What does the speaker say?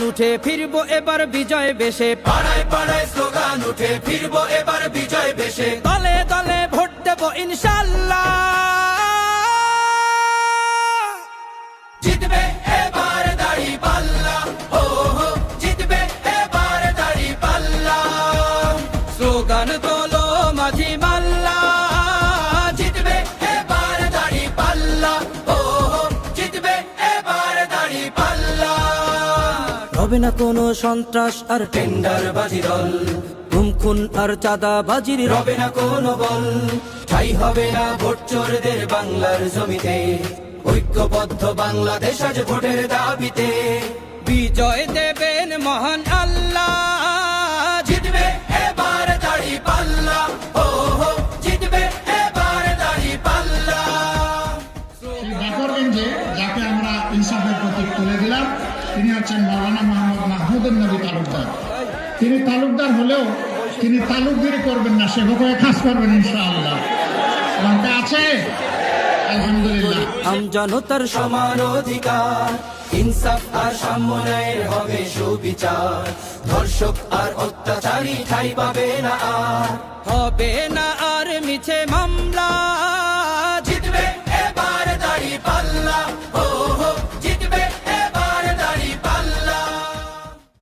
উঠে ফিরবো এবার বিজয় বেশে, পাড়ায় পাড়ায় স্লোগান উঠে ফিরবো এবার বিজয় বেশে, দলে দলে ভোট দেবো ইনশাল্লাহ। জিতবে এবার দাঁড়িপাল্লা, ও হো জিতবে এবার দাঁড়িপাল্লা। স্লোগান তোলো মাঝি মাল্লা, জিতবে এবার দাঁড়িপাল্লা, ও হো জিতবে এবার দাঁড়িপাল্লা। হবে না কোনো সন্ত্রাস আর টেন্ডার বাজি দল, গুম খুন আর চাঁদাবাজির রবে না কোনো বল, ঠাই হবে না ভোট চোরদের বাংলার জমিতে, ঐক্যবদ্ধ বাংলাদেশ আজ ভোটের দাবিতে। বিজয় দেবেন মহান আল্লাহ। জিতবে এবার দাঁড়িপাল্লা, ও হো জিতবে এবার দাঁড়িপাল্লা। সেই বাকরগঞ্জে যাকে আমরা ইনসাফের প্রতীক তুলে দিলাম, তিনি হচ্ছেন মাওলানা মোহাম্মদ মাহমুদুর নবী তালুকদার। তিনি তালুকদার হলেও তিনি তালুকদারি করবেন না, সেবকয়ে কাজ করবেন ইনশাআল্লাহ। লঙ্কা আছে আলহামদুলিল্লাহ। আমজনতার সমান অধিকার, ইনসাফ আর সাম্যের হবে সুবিচার, ধর্ষক আর অত্যাচারী ঠাই পাবে না আর। হবে না আর মিছে মামলা।